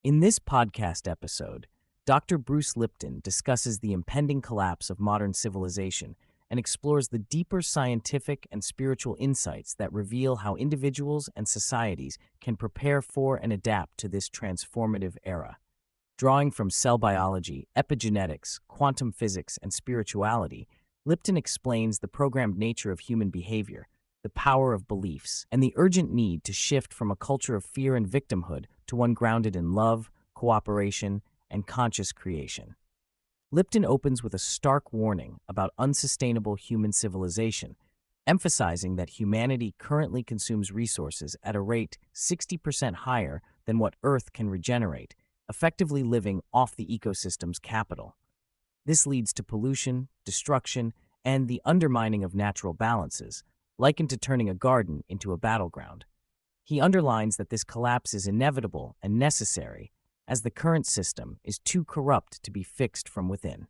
In this podcast episode, Dr. Bruce Lipton discusses the impending collapse of modern civilization and explores the deeper scientific and spiritual insights that reveal how individuals and societies can prepare for and adapt to this transformative era. Drawing from cell biology, epigenetics, quantum physics, and spirituality, Lipton explains the programmed nature of human behavior, the power of beliefs, and the urgent need to shift from a culture of fear and victimhood to one grounded in love, cooperation, and conscious creation. Lipton opens with a stark warning about unsustainable human civilization, emphasizing that humanity currently consumes resources at a rate 60% higher than what Earth can regenerate, effectively living off the ecosystem's capital. This leads to pollution, destruction, and the undermining of natural balances, likened to turning a garden into a battleground. He underlines that this collapse is inevitable and necessary, as the current system is too corrupt to be fixed from within.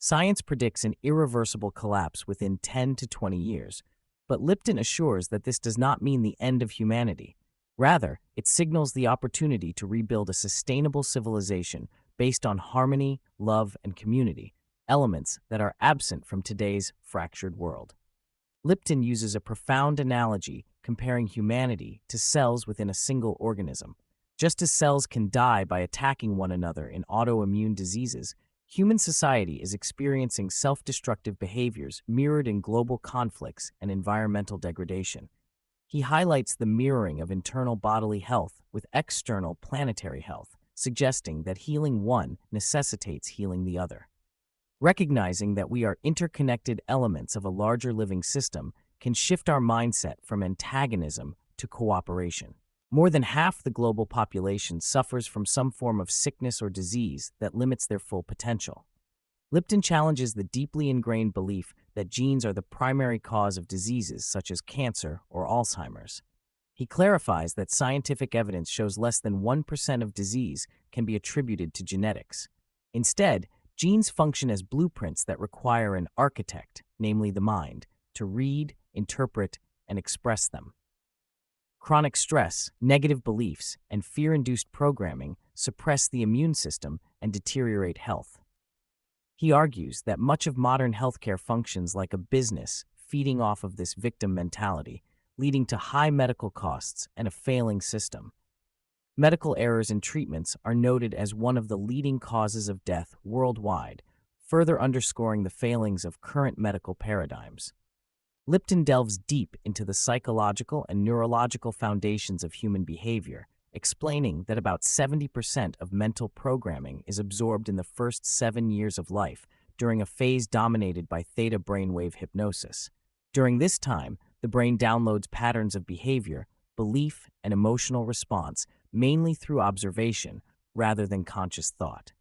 Science predicts an irreversible collapse within 10 to 20 years, but Lipton assures that this does not mean the end of humanity. Rather, it signals the opportunity to rebuild a sustainable civilization based on harmony, love, and community, elements that are absent from today's fractured world. Lipton uses a profound analogy comparing humanity to cells within a single organism. Just as cells can die by attacking one another in autoimmune diseases, human society is experiencing self-destructive behaviors mirrored in global conflicts and environmental degradation. He highlights the mirroring of internal bodily health with external planetary health, suggesting that healing one necessitates healing the other. Recognizing that we are interconnected elements of a larger living system can shift our mindset from antagonism to cooperation. More than half the global population suffers from some form of sickness or disease that limits their full potential. Lipton challenges the deeply ingrained belief that genes are the primary cause of diseases such as cancer or Alzheimer's. He clarifies that scientific evidence shows less than 1% of disease can be attributed to genetics. Instead, genes function as blueprints that require an architect, namely the mind, to read, interpret, and express them. Chronic stress, negative beliefs, and fear-induced programming suppress the immune system and deteriorate health. He argues that much of modern healthcare functions like a business, feeding off of this victim mentality, leading to high medical costs and a failing system. Medical errors in treatments are noted as one of the leading causes of death worldwide, further underscoring the failings of current medical paradigms. Lipton delves deep into the psychological and neurological foundations of human behavior, explaining that about 70% of mental programming is absorbed in the first 7 years of life during a phase dominated by theta brainwave hypnosis. During this time, the brain downloads patterns of behavior, belief, and emotional response mainly through observation rather than conscious thought.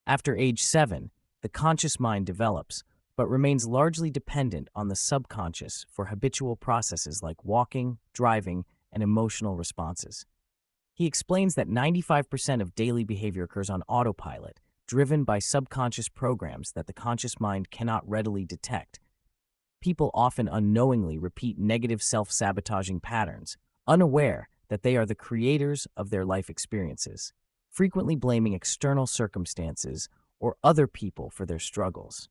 After age 7, the conscious mind develops, but remains largely dependent on the subconscious for habitual processes like walking, driving, and emotional responses. He explains that 95% of daily behavior occurs on autopilot, driven by subconscious programs that the conscious mind cannot readily detect. People often unknowingly repeat negative self-sabotaging patterns, unaware that they are the creators of their life experiences, frequently blaming external circumstances or other people for their struggles.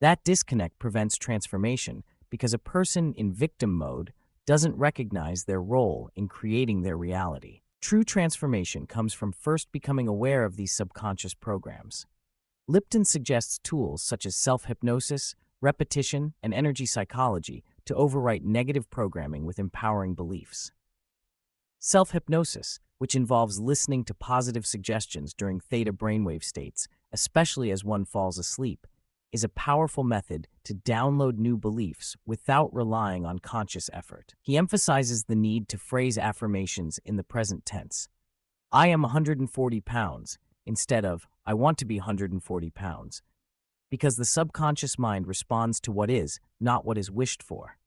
That disconnect prevents transformation because a person in victim mode doesn't recognize their role in creating their reality. True transformation comes from first becoming aware of these subconscious programs. Lipton suggests tools such as self-hypnosis, repetition, and energy psychology to overwrite negative programming with empowering beliefs. Self-hypnosis, which involves listening to positive suggestions during theta brainwave states, especially as one falls asleep, is a powerful method to download new beliefs without relying on conscious effort. He emphasizes the need to phrase affirmations in the present tense. I am 140 pounds instead of I want to be 140 pounds, because the subconscious mind responds to what is, not what is wished for.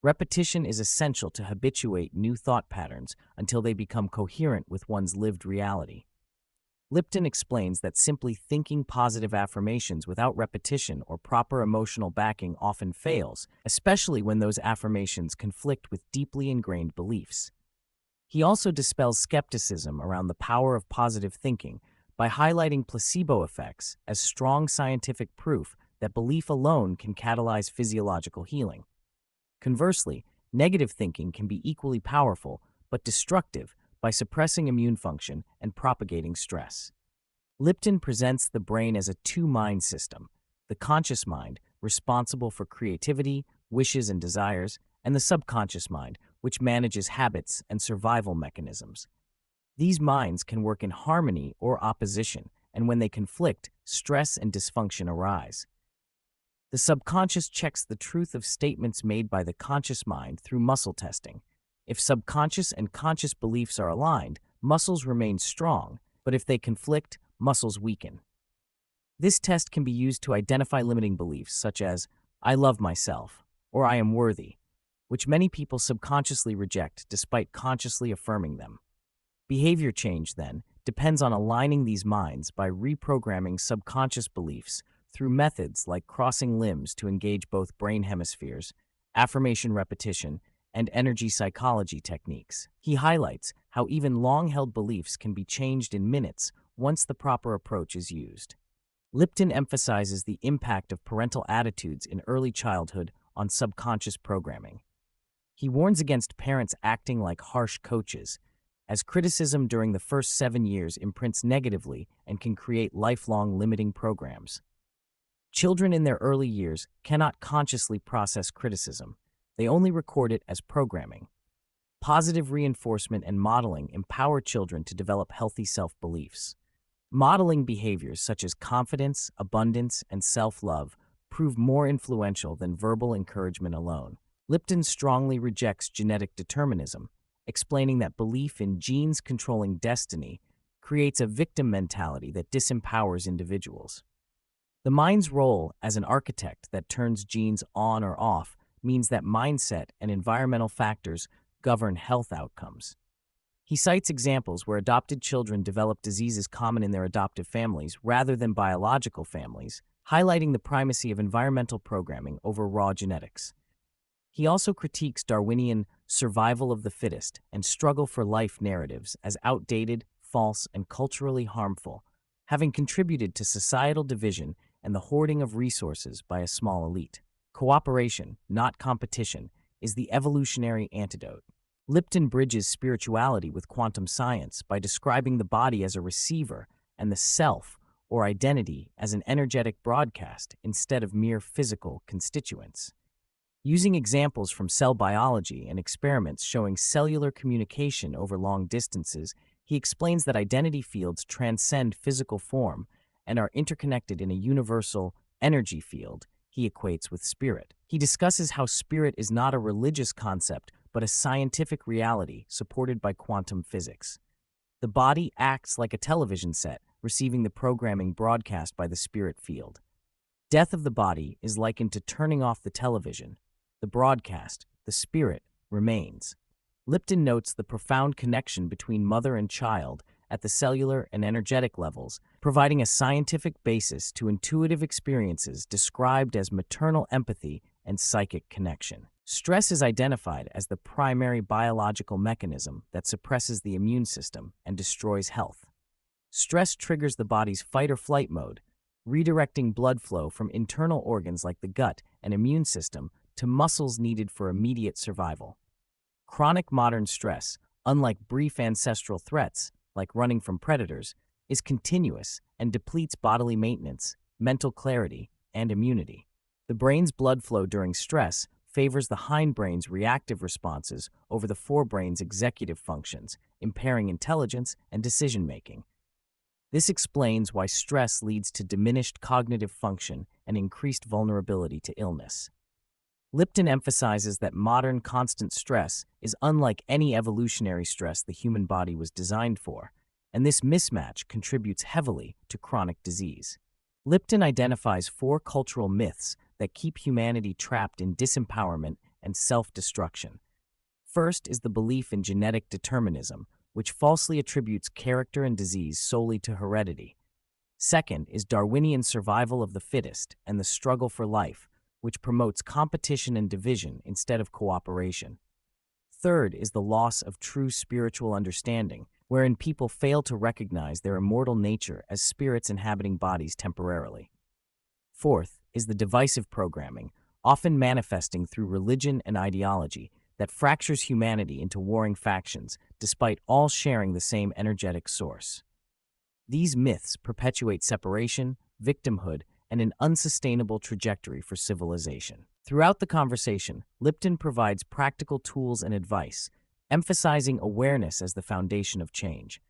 Repetition is essential to habituate new thought patterns until they become coherent with one's lived reality. Lipton explains that simply thinking positive affirmations without repetition or proper emotional backing often fails, especially when those affirmations conflict with deeply ingrained beliefs. He also dispels skepticism around the power of positive thinking by highlighting placebo effects as strong scientific proof that belief alone can catalyze physiological healing. Conversely, negative thinking can be equally powerful but destructive by suppressing immune function and propagating stress. Lipton presents the brain as a two-mind system: the conscious mind, responsible for creativity, wishes, and desires, and the subconscious mind, which manages habits and survival mechanisms. These minds can work in harmony or opposition, and when they conflict, stress and dysfunction arise. The subconscious checks the truth of statements made by the conscious mind through muscle testing. If subconscious and conscious beliefs are aligned, muscles remain strong, but if they conflict, muscles weaken. This test can be used to identify limiting beliefs such as, "I love myself," or "I am worthy," which many people subconsciously reject despite consciously affirming them. Behavior change, then, depends on aligning these minds by reprogramming subconscious beliefs through methods like crossing limbs to engage both brain hemispheres, affirmation repetition, and energy psychology techniques. He highlights how even long-held beliefs can be changed in minutes once the proper approach is used. Lipton emphasizes the impact of parental attitudes in early childhood on subconscious programming. He warns against parents acting like harsh coaches, as criticism during the first 7 years imprints negatively and can create lifelong limiting programs. Children in their early years cannot consciously process criticism. They only record it as programming. Positive reinforcement and modeling empower children to develop healthy self-beliefs. Modeling behaviors such as confidence, abundance, and self-love prove more influential than verbal encouragement alone. Lipton strongly rejects genetic determinism, explaining that belief in genes controlling destiny creates a victim mentality that disempowers individuals. The mind's role as an architect that turns genes on or off means that mindset and environmental factors govern health outcomes. He cites examples where adopted children develop diseases common in their adoptive families rather than biological families, highlighting the primacy of environmental programming over raw genetics. He also critiques Darwinian survival of the fittest and struggle for life narratives as outdated, false, and culturally harmful, having contributed to societal division and the hoarding of resources by a small elite. Cooperation, not competition, is the evolutionary antidote. Lipton bridges spirituality with quantum science by describing the body as a receiver and the self, or identity, as an energetic broadcast instead of mere physical constituents. Using examples from cell biology and experiments showing cellular communication over long distances, he explains that identity fields transcend physical form and are interconnected in a universal energy field he equates with spirit. He discusses how spirit is not a religious concept, but a scientific reality supported by quantum physics. The body acts like a television set, receiving the programming broadcast by the spirit field. Death of the body is likened to turning off the television. The broadcast, the spirit, remains. Lipton notes the profound connection between mother and child at the cellular and energetic levels, providing a scientific basis to intuitive experiences described as maternal empathy and psychic connection. Stress is identified as the primary biological mechanism that suppresses the immune system and destroys health. Stress triggers the body's fight-or-flight mode, redirecting blood flow from internal organs like the gut and immune system to muscles needed for immediate survival. Chronic modern stress, unlike brief ancestral threats, like running from predators, is continuous and depletes bodily maintenance, mental clarity, and immunity. The brain's blood flow during stress favors the hindbrain's reactive responses over the forebrain's executive functions, impairing intelligence and decision-making. This explains why stress leads to diminished cognitive function and increased vulnerability to illness. Lipton emphasizes that modern constant stress is unlike any evolutionary stress the human body was designed for, and this mismatch contributes heavily to chronic disease. Lipton identifies 4 cultural myths that keep humanity trapped in disempowerment and self-destruction. First is the belief in genetic determinism, which falsely attributes character and disease solely to heredity. Second is Darwinian survival of the fittest and the struggle for life, which promotes competition and division instead of cooperation. Third is the loss of true spiritual understanding, wherein people fail to recognize their immortal nature as spirits inhabiting bodies temporarily. Fourth is the divisive programming, often manifesting through religion and ideology, that fractures humanity into warring factions despite all sharing the same energetic source. These myths perpetuate separation, victimhood, and an unsustainable trajectory for civilization. Throughout the conversation, Lipton provides practical tools and advice, emphasizing awareness as the foundation of change.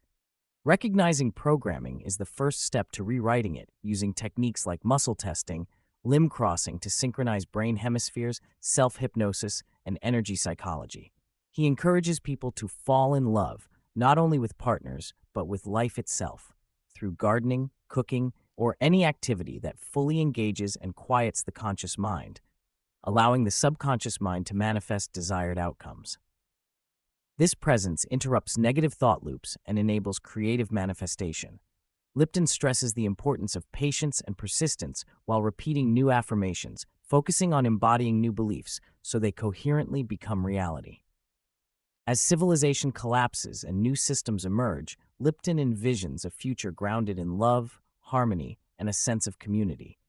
Recognizing programming is the first step to rewriting it using techniques like muscle testing, limb crossing to synchronize brain hemispheres, self-hypnosis, and energy psychology. He encourages people to fall in love, not only with partners, but with life itself, through gardening, cooking, or any activity that fully engages and quiets the conscious mind, allowing the subconscious mind to manifest desired outcomes. This presence interrupts negative thought loops and enables creative manifestation. Lipton stresses the importance of patience and persistence while repeating new affirmations, focusing on embodying new beliefs so they coherently become reality. As civilization collapses and new systems emerge, Lipton envisions a future grounded in love, harmony, and a sense of community.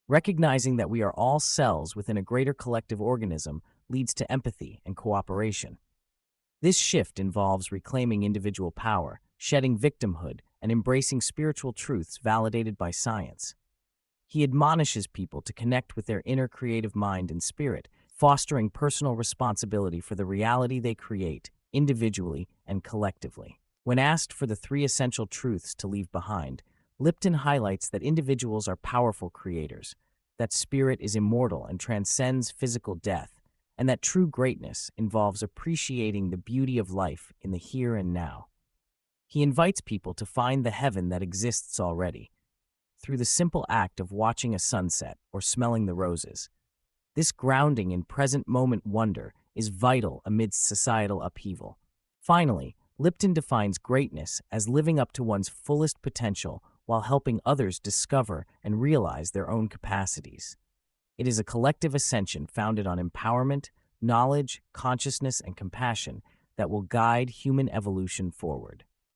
Recognizing that we are all cells within a greater collective organism leads to empathy and cooperation. This shift involves reclaiming individual power, shedding victimhood, and embracing spiritual truths validated by science. He admonishes people to connect with their inner creative mind and spirit, fostering personal responsibility for the reality they create, individually and collectively. When asked for the 3 essential truths to leave behind, Lipton highlights that individuals are powerful creators, that spirit is immortal and transcends physical death, and that true greatness involves appreciating the beauty of life in the here and now. He invites people to find the heaven that exists already, through the simple act of watching a sunset or smelling the roses. This grounding in present moment wonder is vital amidst societal upheaval. Finally, Lipton defines greatness as living up to one's fullest potential while helping others discover and realize their own capacities. It is a collective ascension founded on empowerment, knowledge, consciousness, and compassion that will guide human evolution forward.